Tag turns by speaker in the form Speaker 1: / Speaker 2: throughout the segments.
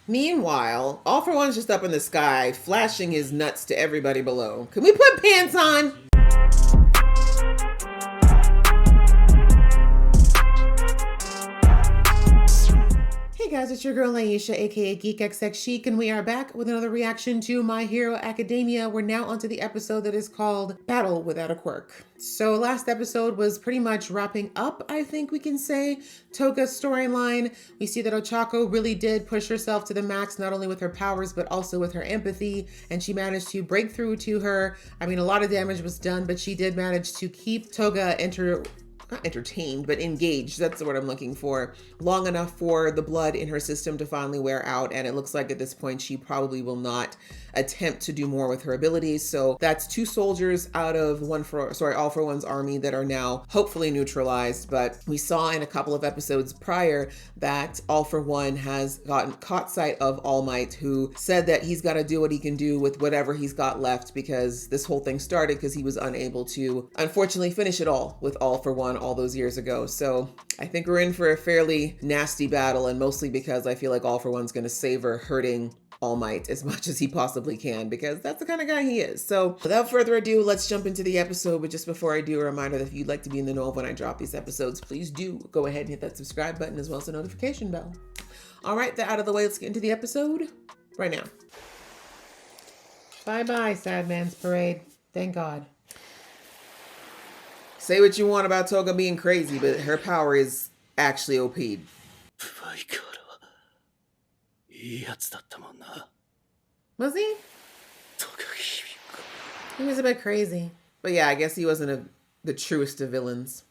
Speaker 1: Meanwhile, All for One's just up in the sky, flashing his nuts to everybody below. Can we put pants on? Hey guys, it's your girl Aisha, aka GeekXX Chic, and we are back with another reaction to My Hero Academia. We're now onto the episode that is called Battle Without a Quirk. So last episode was pretty much wrapping up, I think we can say, Toga's storyline. We see that Ochako really did push herself to the max, not only with her powers, but also with her empathy, and she managed to break through to her. I mean, a lot of damage was done, but she did manage to keep Toga not entertained, but engaged. That's the word I'm looking for. Long enough for the blood in her system to finally wear out. And it looks like at this point, she probably will not attempt to do more with her abilities. So that's 2 soldiers out of All for One's army that are now hopefully neutralized. But we saw in a couple of episodes prior that All for One has caught sight of All Might, who said that he's got to do what he can do with whatever he's got left, because this whole thing started because he was unable to, unfortunately, finish it all with All for One all those years ago. So I think we're in for a fairly nasty battle, and mostly because I feel like All for One's going to savor hurting All Might as much as he possibly can, because that's the kind of guy he is. So without further ado, let's jump into the episode. But just before I do, a reminder that if you'd like to be in the know of when I drop these episodes, please do go ahead and hit that subscribe button as well as the notification bell. All right, that out of the way, let's get into the episode right now. Bye-bye, Sad Man's Parade. Thank God. Say what you want about Toga being crazy, but her power is actually OP'd. Was he? He was a bit crazy. But yeah, I guess he wasn't the truest of villains.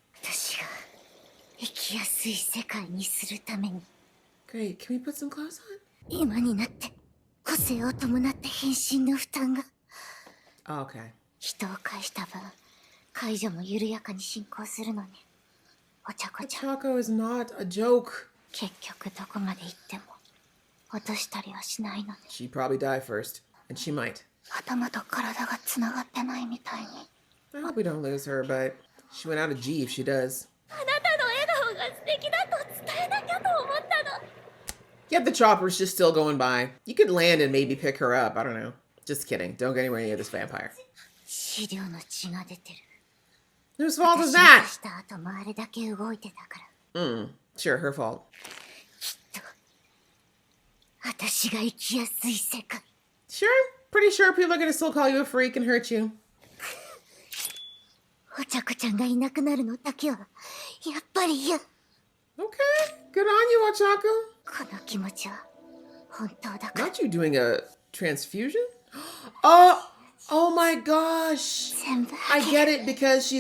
Speaker 1: Great, can we put some clothes on? Oh, okay. Ochako is not a joke. She'd probably die first, and she might. I hope we don't lose her, but she went out of G if she does. Yep, the chopper's just still going by. You could land and maybe pick her up. I don't know. Just kidding. Don't get anywhere near this vampire. Whose fault is that? Sure, her fault. Sure, pretty sure people are gonna still call you a freak and hurt you. Okay, good on you, Ochako. Not you doing a transfusion? Oh my gosh! I get it, because she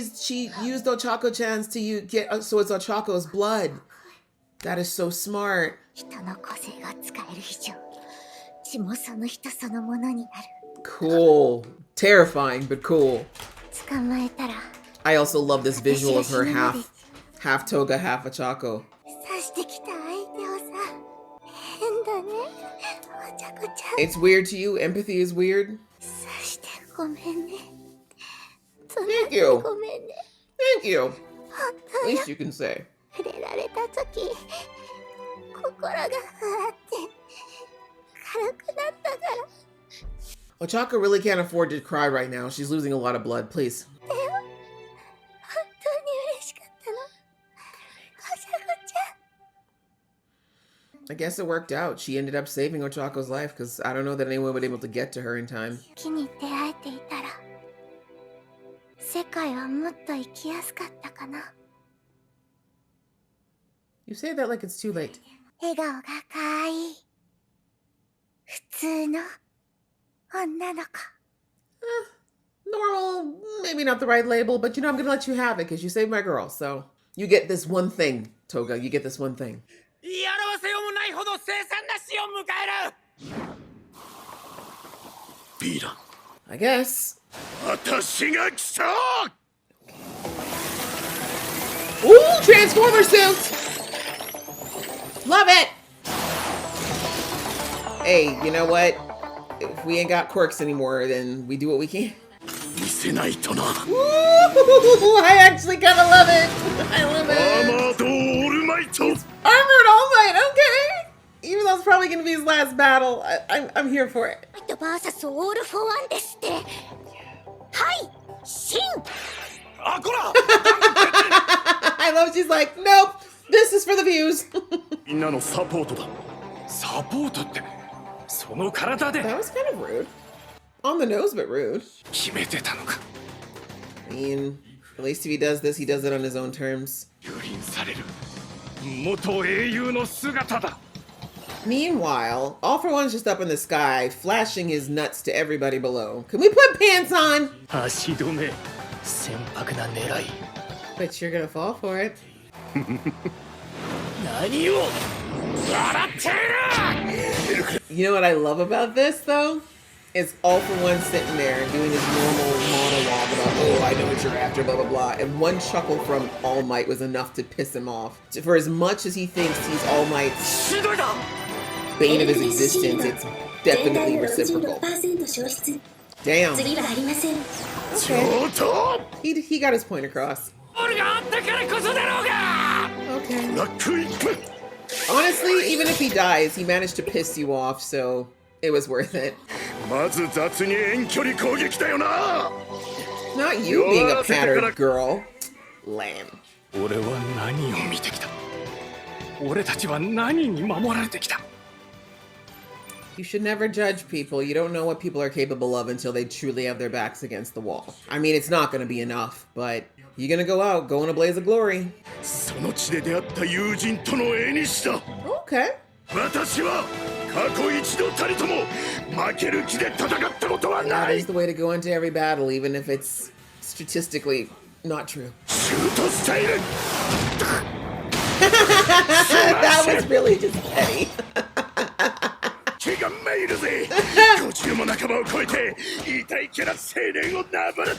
Speaker 1: used Ochako-chan's to get, so it's Ochako's blood. That is so smart. Cool. Terrifying, but cool. I also love this visual of her half Toga, half Ochako. It's weird to you? Empathy is weird? Thank you. Thank you. Least you can say. Ochako really can't afford to cry right now. She's losing a lot of blood. Please. I guess it worked out. She ended up saving Ochako's life, because I don't know that anyone would be able to get to her in time. You say that like it's too late. Normal, maybe not the right label, but you know, I'm gonna let you have it because you saved my girl. So you get this one thing, Toga. You get this one thing. I guess. Ooh, Transformer suit! Love it! Hey, you know what? If we ain't got quirks anymore, then we do what we can. Ooh, I actually kind of love it. I love it. He's Armored All Might, okay. Even though it's probably going to be his last battle, I'm here for it.
Speaker 2: Versus all for one ですって。はい、シン。
Speaker 1: I love she's like, nope, this is for the views.
Speaker 3: みんなのサポートだ。サポートってその体で
Speaker 1: That was kind of rude. On the nose, but rude.
Speaker 3: 決めてたのか。
Speaker 1: I mean, at least if he does this, he does it on his own terms.
Speaker 3: 蹂躙される元英雄の姿だ。
Speaker 1: Meanwhile, All for One's just up in the sky, flashing his nuts to everybody below. Can we put pants on?
Speaker 3: 足止め、船舶な狙い。
Speaker 1: But you're gonna fall for it.
Speaker 3: 何を笑っている
Speaker 1: You know what I love about this, though? Is All for One sitting there doing his normal monologue about, oh, I know what you're after, blah, blah, blah. And one chuckle from All Might was enough to piss him off. For as much as he thinks he's All Might's bane of his existence, it's definitely reciprocal. Damn. Okay. He got his point across. Okay. Honestly, even if he dies, he managed to piss you off, so it was worth it.
Speaker 3: まず雑に遠距離攻撃だよな。
Speaker 1: Not you being a patterned girl. Lame.
Speaker 3: 俺は何を見てきた。俺たちは何に守られてきた。
Speaker 1: You should never judge people. You don't know what people are capable of until they truly have their backs against the wall. I mean, it's not going to be enough, but you're going to go out, go in a blaze of glory.
Speaker 3: その地で出会った友人との縁だ。
Speaker 1: Okay.
Speaker 3: 私は過去一度たりとも負ける気で戦ったことはな
Speaker 1: That
Speaker 3: い。
Speaker 1: is the way to go into every battle, even if it's statistically not true.
Speaker 3: シュートスタイル。
Speaker 1: That was really just petty.
Speaker 3: 気がめいるぜ。50も仲間を超えて痛いキャラ青年をなぶる。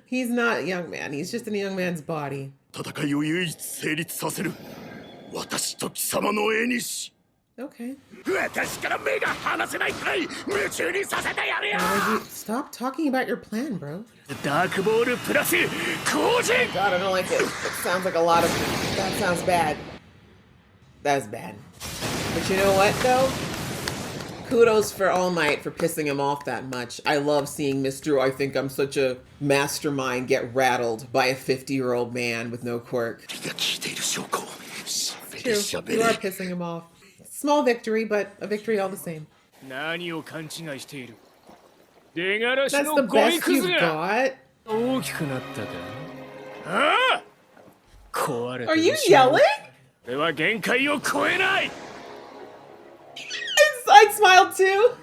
Speaker 1: He's not a young man. He's just in a young man's body.
Speaker 3: 戦いを唯一成立させる。私と貴様の縁し。
Speaker 1: Okay.
Speaker 3: 私から目が離せないくらい夢中にさせてやるよ。
Speaker 1: Stop talking about your plan, bro.
Speaker 3: ダークボールプラス後陣。
Speaker 1: God, I don't like it. It sounds like a lot of... That sounds bad. That's bad. But you know what, though? Kudos for All Might for pissing him off that much. I love seeing Mr. I think I'm such a mastermind get rattled by a 50-year-old man with no quirk. True, you are pissing him off. Small victory, but a victory all the same.
Speaker 3: 何を勘違いしている。出がらし
Speaker 1: That's
Speaker 3: の
Speaker 1: the
Speaker 3: ゴミ
Speaker 1: best
Speaker 3: く
Speaker 1: you've
Speaker 3: ずが
Speaker 1: got.
Speaker 3: 大きくなったか。ああ。壊れて
Speaker 1: Are
Speaker 3: る
Speaker 1: you
Speaker 3: し。
Speaker 1: yelling?
Speaker 3: 俺は限界を超えない。
Speaker 1: I smiled too.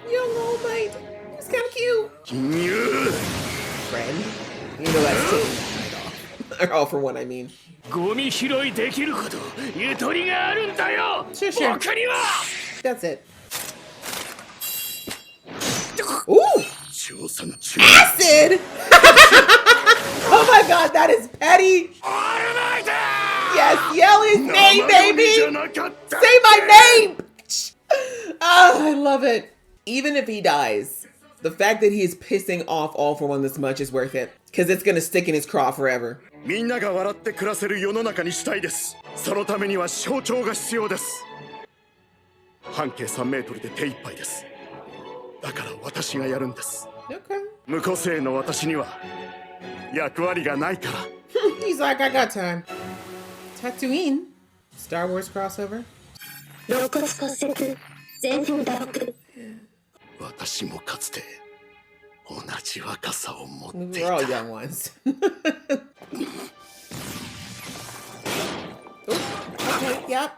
Speaker 1: Young All Might. He was kind of cute.
Speaker 3: 金融。
Speaker 1: Friend. You know that's taking that night off. Or All for One, I mean.
Speaker 3: ゴミ拾いできるほどゆとりがあるんだよ。
Speaker 1: Sure, sure.
Speaker 3: 僕には。
Speaker 1: That's it. Ooh!
Speaker 3: 超酸中。
Speaker 1: Acid! Oh my god, that is petty!
Speaker 3: オールマイト。
Speaker 1: Yes, yell his name,
Speaker 3: 生ゴミ
Speaker 1: baby!
Speaker 3: じゃなかった。
Speaker 1: Say my name! Oh, I love it. Even if he dies, the fact that he is pissing off All for One this much is worth it. Because it's gonna stick in his craw forever.
Speaker 3: みんなが笑って暮らせる世の中にしたいです。そのためには象徴が必要です。半径3メートルで手一杯です。だから私がやるんです。
Speaker 1: Okay.
Speaker 3: 無個性の私には役割がないから。
Speaker 1: He's like, I got time. Tatooine. Star Wars crossover.
Speaker 2: 肋骨骨折全身打撲
Speaker 3: 私もかつて同じ若さを持ってい
Speaker 1: We're all
Speaker 3: た。
Speaker 1: young ones. Ooh, okay, yep.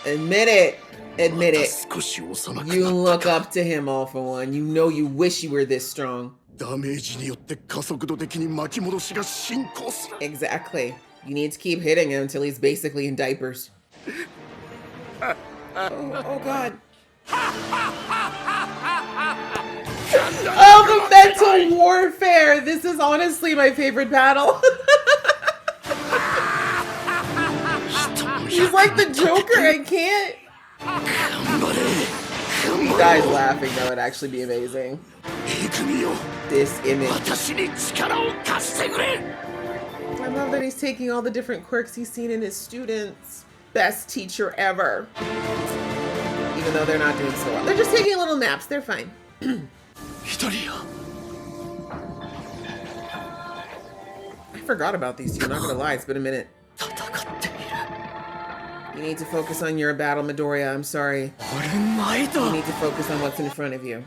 Speaker 1: Admit it. Admit it.
Speaker 3: 少し幼く
Speaker 1: You
Speaker 3: なっ
Speaker 1: look up to him, All for One. You know you wish you were this strong.
Speaker 3: ダメージによって加速度的に巻き戻しが進行する。
Speaker 1: Exactly. You need to keep hitting him until he's basically in diapers. Oh God. Oh, the mental warfare. This is honestly my favorite battle. He's like the Joker. I can't. He dies laughing, though. It'd actually be amazing.
Speaker 3: いくみよ、
Speaker 1: This image.
Speaker 3: 私に力を貸してくれ。
Speaker 1: I'm love that he's taking all the different quirks he's seen in his students. Best teacher ever. Even though they're not doing so well. They're just taking little naps. They're fine. I forgot about these two. I'm not gonna lie. It's been a minute. You need to focus on your battle, Midoriya. I'm sorry. You need to focus on what's in front of you.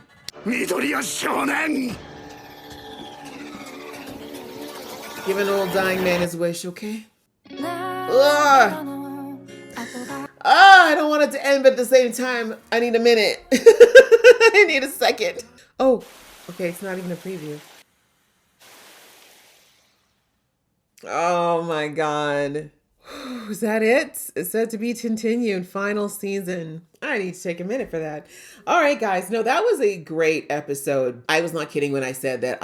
Speaker 1: Give an old dying man his wish, okay? I don't want it to end, but at the same time, I need a minute. I need a second. Oh, okay, it's not even a preview. Oh my God. Is that it? It's said to be continued, final season. I need to take a minute for that. All right, guys. No, that was a great episode. I was not kidding when I said that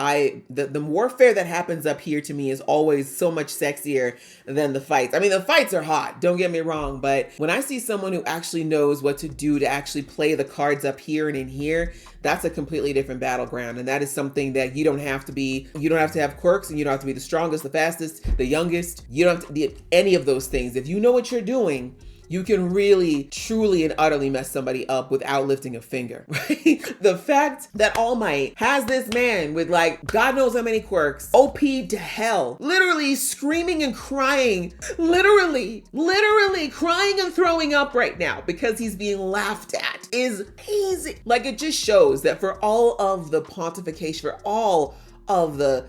Speaker 1: the warfare that happens up here to me is always so much sexier than the fights. I mean, the fights are hot, don't get me wrong, but when I see someone who actually knows what to do to actually play the cards up here and in here, that's a completely different battleground. And that is something that you don't have to have quirks, and you don't have to be the strongest, the fastest, the youngest. You don't have to be any of those things. If you know what you're doing, you can really, truly, and utterly mess somebody up without lifting a finger, right? The fact that All Might has this man with like, God knows how many quirks, OP to hell, literally screaming and crying, literally crying and throwing up right now because he's being laughed at is amazing. Like, it just shows that for all of the pontification, for all of the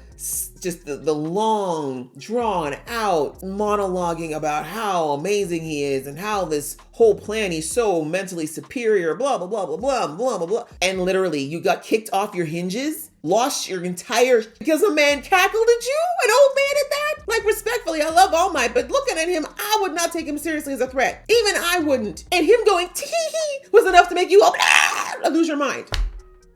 Speaker 1: long drawn out monologuing about how amazing he is and how this whole plan, he's so mentally superior, blah, blah, blah, blah, blah, blah, blah, blah. And literally you got kicked off your hinges, lost your entire, because a man cackled at you, an old man at that. Like, respectfully, I love All Might, but looking at him, I would not take him seriously as a threat. Even I wouldn't. And him going tee was enough to make you lose your mind.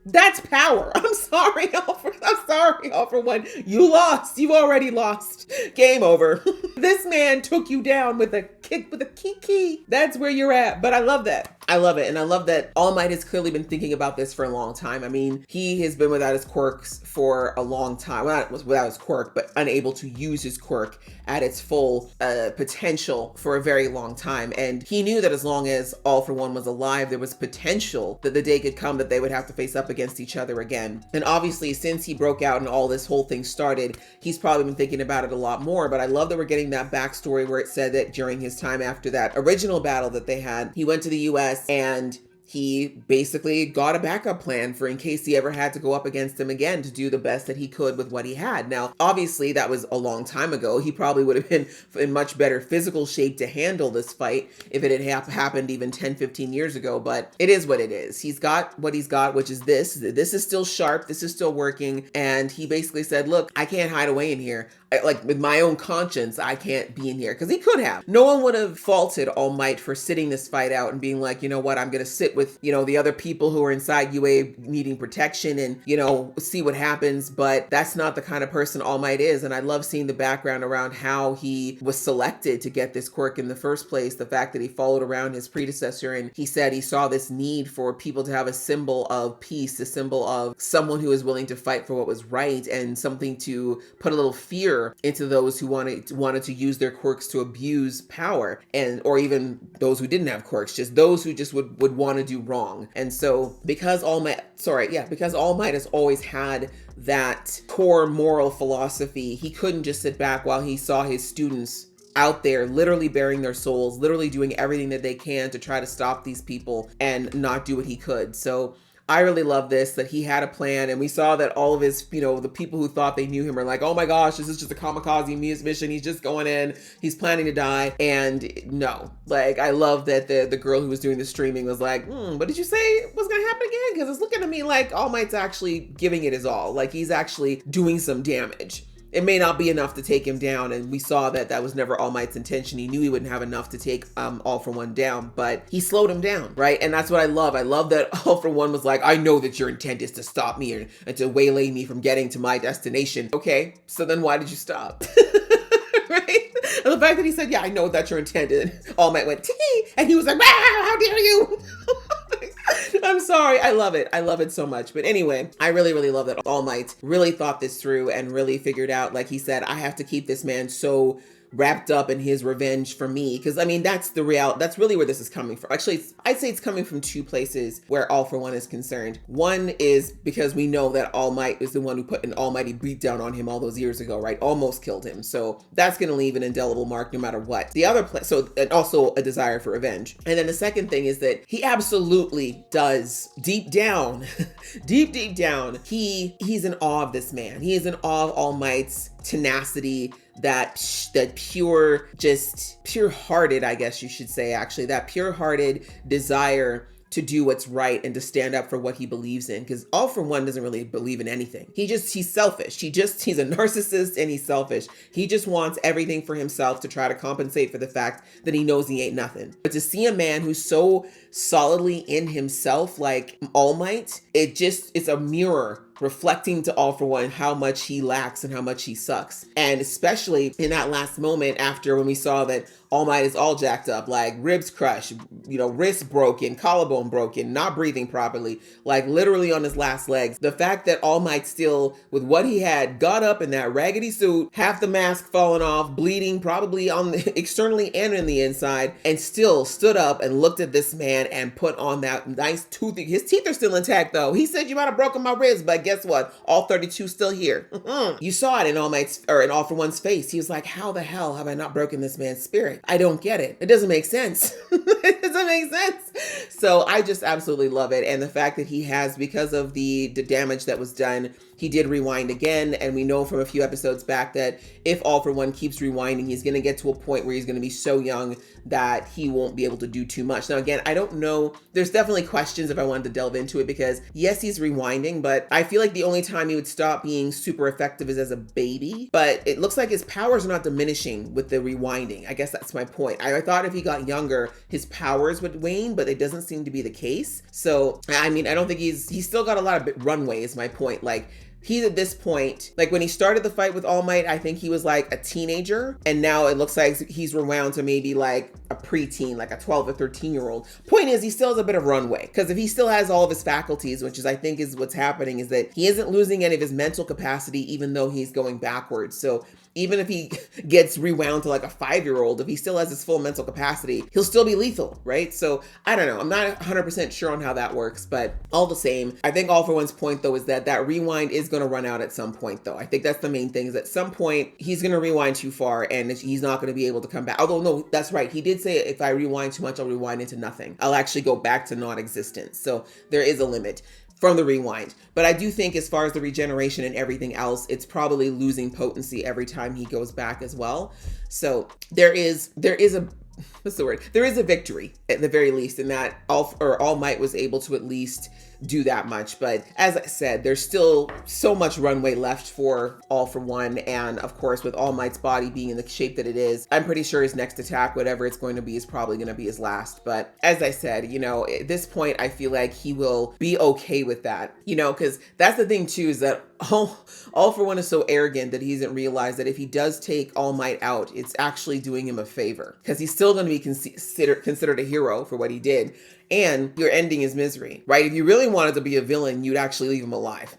Speaker 1: That's power. I'm sorry, all for one. You lost. You've already lost. Game over. This man took you down with a kick, with a kiki. That's where you're at. But I love that. I love it. And I love that All Might has clearly been thinking about this for a long time. I mean, he has been without his quirks for a long time. Well, not without his quirk, but unable to use his quirk at its full potential for a very long time. And he knew that as long as All for One was alive, there was potential that the day could come that they would have to face up against each other again. And obviously, since he broke out and all this whole thing started, he's probably been thinking about it a lot more. But I love that we're getting that backstory where it said that during his time after that original battle that they had, he went to the US and he basically got a backup plan for in case he ever had to go up against him again to do the best that he could with what he had. Now, obviously, that was a long time ago. He probably would have been in much better physical shape to handle this fight if it had happened even 10, 15 years ago, but it is what it is. He's got what he's got, which is this. This is still sharp. This is still working. And he basically said, look, I can't hide away in here. Like, with my own conscience, I can't be in here, because he could have. No one would have faulted All Might for sitting this fight out and being like, you know what, I'm going to sit with, the other people who are inside UA needing protection and, see what happens. But that's not the kind of person All Might is. And I love seeing the background around how he was selected to get this quirk in the first place. The fact that he followed around his predecessor and he said he saw this need for people to have a symbol of peace, a symbol of someone who is willing to fight for what was right, and something to put a little fear into those who wanted to use their quirks to abuse power, and or even those who didn't have quirks, just those who just would want to do wrong. And so because All Might has always had that core moral philosophy, he couldn't just sit back while he saw his students out there literally bearing their souls, literally doing everything that they can to try to stop these people and not do what he could. So I really love this, that he had a plan, and we saw that all of his, the people who thought they knew him are like, oh my gosh, this is just a kamikaze mission. He's just going in, he's planning to die. And no, like, I love that the girl who was doing the streaming was like, what did you say was gonna happen again? Because it's looking to me like All Might's actually giving it his all. Like, he's actually doing some damage. It may not be enough to take him down, and we saw that that was never All Might's intention. He knew he wouldn't have enough to take All for One down, but he slowed him down, right? And that's what I love. I love that All for One was like, I know that your intent is to stop me and to waylay me from getting to my destination. Okay, so then why did you stop? Right? And the fact that he said, yeah, I know that's your intent, and All Might went, tee, and he was like, wow, how dare you? I'm sorry. I love it. I love it so much. But anyway, I really, really love that All Might really thought this through and really figured out, like he said, I have to keep this man so wrapped up in his revenge for me. Because I mean, that's really where this is coming from. Actually, I'd say it's coming from two places where All for One is concerned. One is because we know that All Might is the one who put an almighty beatdown on him all those years ago, right? Almost killed him. So that's going to leave an indelible mark no matter what. The other place, so, and also a desire for revenge. And then the second thing is that he absolutely does deep down, deep down, he's in awe of this man. He is in awe of All Might's tenacity, that pure-hearted, I guess you should say, actually, that pure-hearted desire to do what's right and to stand up for what he believes in. Because All for One doesn't really believe in anything. He's selfish. He's a narcissist and he's selfish. He just wants everything for himself to try to compensate for the fact that he knows he ain't nothing. But to see a man who's so solidly in himself, like All Might, it's a mirror reflecting to All for One how much he lacks and how much he sucks. And especially in that last moment after when we saw that All Might is all jacked up, like ribs crushed, wrist broken, collarbone broken, not breathing properly, like literally on his last legs. The fact that All Might still, with what he had, got up in that raggedy suit, half the mask falling off, bleeding probably on the externally and in the inside, and still stood up and looked at this man and put on that nice toothy, his teeth are still intact though. He said, you might have broken my ribs, but guess what? All 32 still here. You saw it in All for One's face. He was like, how the hell have I not broken this man's spirit? I don't get it. It doesn't make sense. It doesn't make sense. So I just absolutely love it. And the fact that he has, because of the damage that was done, he did rewind again. And we know from a few episodes back that if All for One keeps rewinding, he's going to get to a point where he's going to be so young that he won't be able to do too much. Now, again, I don't know. There's definitely questions if I wanted to delve into it, because yes, he's rewinding, but I feel like the only time he would stop being super effective is as a baby. But it looks like his powers are not diminishing with the rewinding. I guess that's my point. I thought if he got younger, his powers would wane, but it doesn't seem to be the case. So, I mean, I don't think he's still got a lot of runway is my point. Like, he's at this point, like when he started the fight with All Might, I think he was like a teenager. And now it looks like he's rewound to maybe like a preteen, like a 12 or 13-year-old. Point is, he still has a bit of runway, because if he still has all of his faculties, which is I think is what's happening, is that he isn't losing any of his mental capacity, even though he's going backwards. So even if he gets rewound to like a 5-year-old, if he still has his full mental capacity, he'll still be lethal, right? So I don't know. I'm not 100% sure on how that works, but all the same, I think All for One's point though is that rewind is going to run out at some point though. I think that's the main thing, is at some point he's going to rewind too far and he's not going to be able to come back. Although no, that's right. He did say if I rewind too much, I'll rewind into nothing. I'll actually go back to non-existence. So there is a limit from the rewind. But I do think as far as the regeneration and everything else, it's probably losing potency every time he goes back as well. So there is a there is a victory at the very least in that All Might was able to at least do that much. But as I said, there's still so much runway left for All for One. And of course, with All Might's body being in the shape that it is, I'm pretty sure his next attack, whatever it's going to be, is probably going to be his last. But as I said, at this point, I feel like he will be okay with that, because that's the thing too, is that All for One is so arrogant that he doesn't realize that if he does take All Might out, it's actually doing him a favor, because he's still going to be considered a hero for what he did. And you're ending his misery, right? If you really wanted to be a villain, you'd actually leave him alive.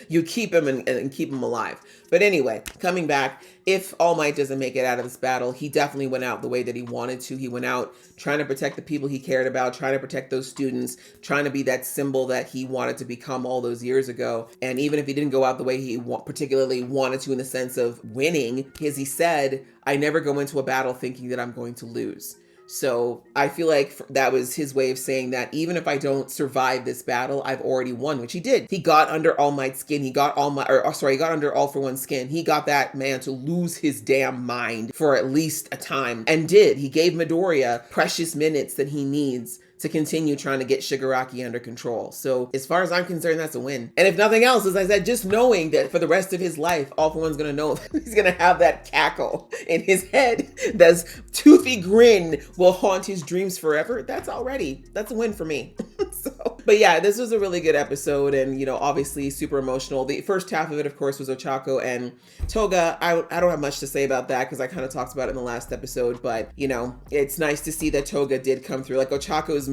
Speaker 1: You'd keep him and keep him alive. But anyway, coming back, if All Might doesn't make it out of this battle, he definitely went out the way that he wanted to. He went out trying to protect the people he cared about, trying to protect those students, trying to be that symbol that he wanted to become all those years ago. And even if he didn't go out the way he particularly wanted to in the sense of winning, as he said, I never go into a battle thinking that I'm going to lose. So I feel like that was his way of saying that even if I don't survive this battle, I've already won, which he did. He got under All Might's skin. He got he got under All for One's skin. He got that man to lose his damn mind for at least a time, and did. He gave Midoriya precious minutes that he needs to continue trying to get Shigaraki under control. So as far as I'm concerned, that's a win. And if nothing else, as I said, just knowing that for the rest of his life, All for One's gonna know he's gonna have that cackle in his head. That toothy grin will haunt his dreams forever. That's a win for me. So But yeah, this was a really good episode, and you know, obviously super emotional. The first half of it, of course, was Ochako and Toga. I don't have much to say about that because I kind of talked about it in the last episode, but you know, it's nice to see that Toga did come through. Like Ochako's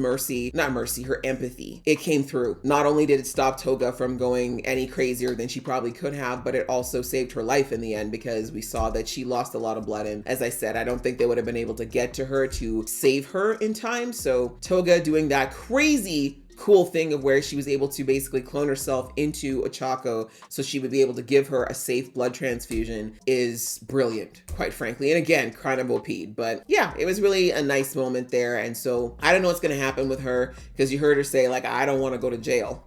Speaker 1: her empathy, it came through. Not only did it stop Toga from going any crazier than she probably could have, but it also saved her life in the end because we saw that she lost a lot of blood. And as I said, I don't think they would have been able to get to her to save her in time. So Toga doing that crazy cool thing of where she was able to basically clone herself into Ochako so she would be able to give her a safe blood transfusion is brilliant, quite frankly. And again, kind of OP'd, but yeah, it was really a nice moment there. And so I don't know what's going to happen with her because you heard her say like, I don't want to go to jail.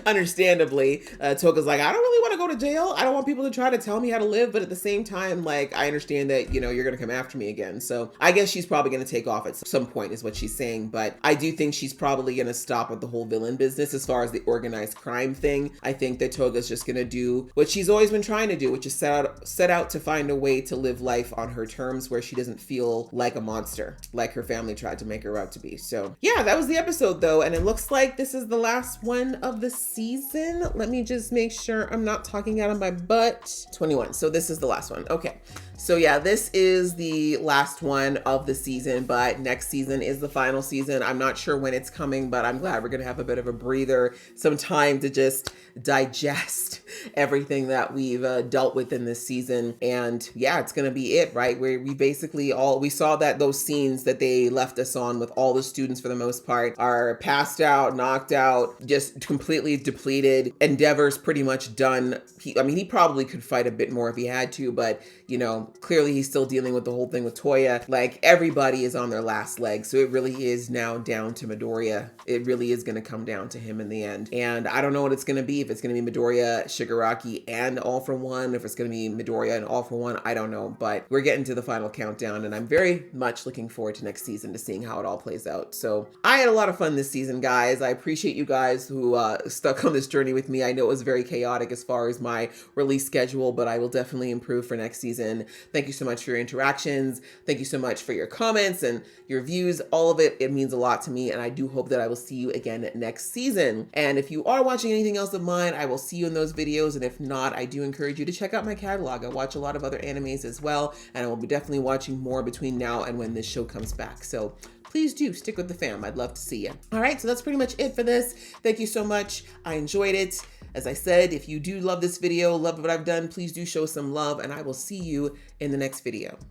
Speaker 1: Understandably, Toga's like, I don't really want to go to jail. I don't want people to try to tell me how to live. But at the same time, like, I understand that, you know, you're going to come after me again. So I guess she's probably going to take off at some point is what she's saying. But I do think she's probably going to stop with the whole villain business as far as the organized crime thing. I think that Toga's just going to do what she's always been trying to do, which is set out to find a way to live life on her terms where she doesn't feel like a monster, like her family tried to make her out to be. So yeah, that was the episode though. And it looks like this is the last one of the season. Let me just make sure I'm not talking out of my butt. 21. So this is the last one. Okay. So yeah, this is the last one of the season, but next season is the final season. I'm not sure when it's coming, but I'm glad we're going to have a bit of a breather, some time to just digest everything that we've dealt with in this season. And yeah, it's going to be it, right? Where we basically we saw that those scenes that they left us on with all the students for the most part are passed out, knocked out, just completely depleted. Endeavor's pretty much done. He probably could fight a bit more if he had to, but you know, clearly he's still dealing with the whole thing with Toya. Like everybody is on their last leg. So it really is now down to Midoriya. It really is going to come down to him in the end. And I don't know what it's going to be. If it's going to be Midoriya, Shigaraki, and All for One, if it's going to be Midoriya and All for One, I don't know. But we're getting to the final countdown and I'm very much looking forward to next season to seeing how it all plays out. So I had a lot of fun this season, guys. I appreciate you guys who stuck on this journey with me. I know it was very chaotic as far as my release schedule, but I will definitely improve for next season. Thank you so much for your interactions. Thank you so much for your comments and your views. All of it, it means a lot to me. And I do hope that I will see you again next season. And if you are watching anything else of mine, I will see you in those videos. And if not, I do encourage you to check out my catalog. I watch a lot of other animes as well. And I will be definitely watching more between now and when this show comes back. So please do stick with the fam. I'd love to see you. All right, so that's pretty much it for this. Thank you so much. I enjoyed it. As I said, if you do love this video, love what I've done, please do show some love, and I will see you in the next video.